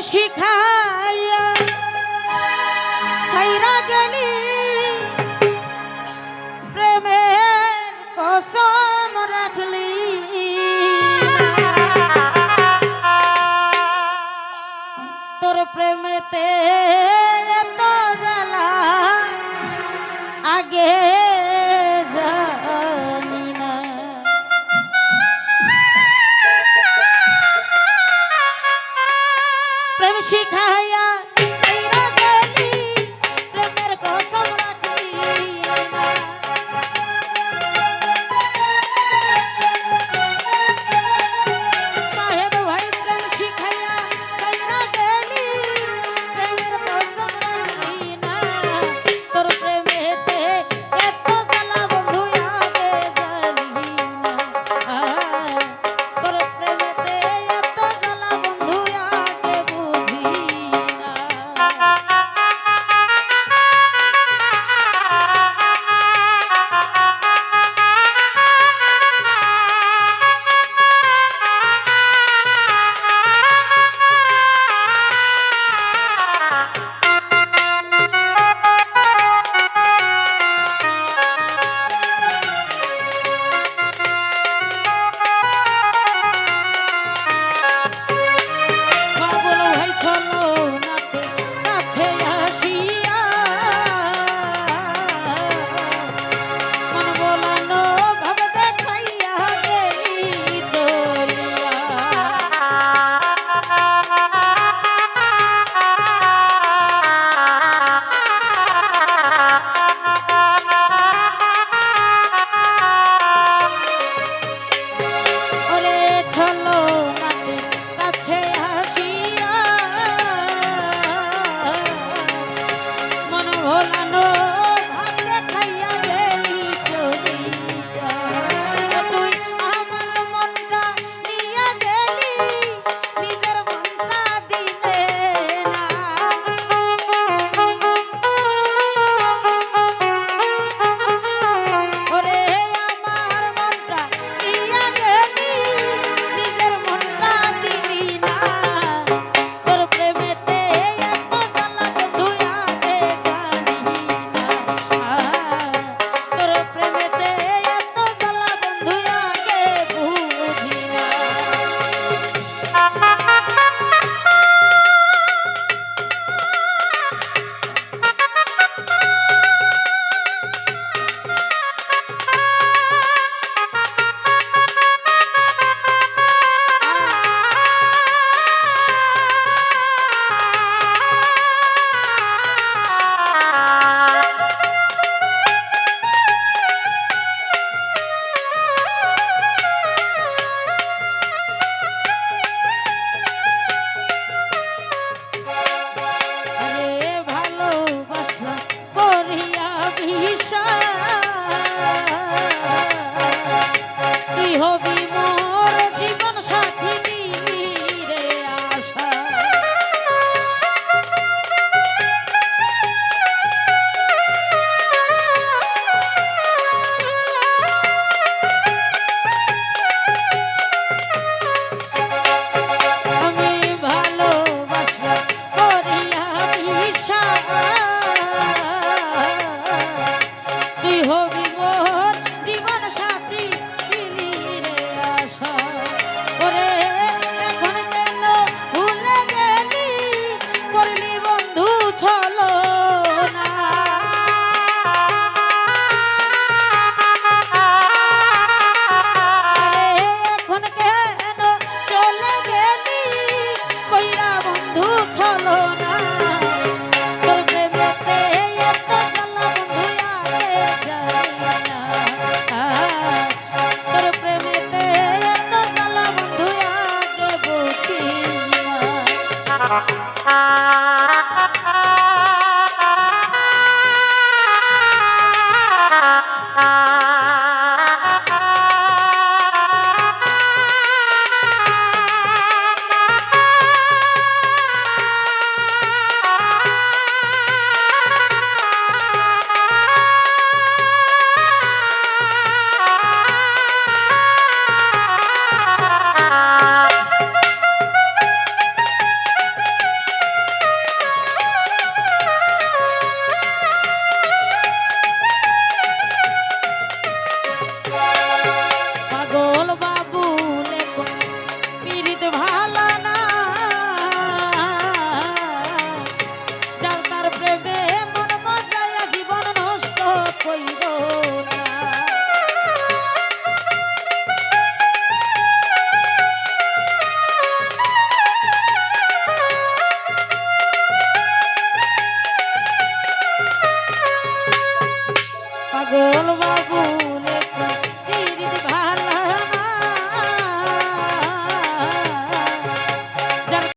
শিখাইয়া ছাইরা গেলি প্রেমের কসম রাখলি তোর প্রেমেতে এত জ্বালা আগে জানি না প্রেম শিখাইয়া ছাইরা গেলি প্রেমের কসম রাখলি না শাহেদ ভাই প্রেম শিখাইয়া ছাইরা গেলি প্রেমের কসম রাখলি না তোর প্রেমেতে এত জ্বালা বন্ধু আগে জানি না তোর প্রেমেতে এত জ্বালা বন্ধু আগে বুঝি না বাবুল ভাই চলো নাতে কাছে আসিয়া মন বলানো ভাব দেখাইয়া গেলি চলিয়া ওরে চলো নাতে কাছে আসিয়া মন ভোলানো ভাব দেখাইয়া গেলি চলিয়া তুই আমার মনটা নিয়া গেলি নিজের মনটা দিলে না ওরে আমার মনটা নিয়া গেলি নিজের মনটা দিলি না তোর প্রেমেতে এত জ্বালা বন্ধু আগে জানি না তোর প্রেমেতে এত জ্বালা বন্ধু আগে বুঝি না আরে ভালোবাসা করিয়া বিশ্বাস তুই হবি মোর জীবন সাথী দিলি রে আশা আমি ভালোবাসা করিয়া বিশ্বাস তুই হবি মোর জীবন সাথী দিলি রে আশা ওরে এখন কেন ভুলে গেলি করলি বন্ধু ছলো না আরে এখন কেন চলে গেলি কইরা বন্ধু ছলো না তোর প্রেমেতে এত জ্বালা বন্ধু আগে জানি না তোর প্রেমেতে এত জ্বালা বন্ধু আগে বুঝি পাগল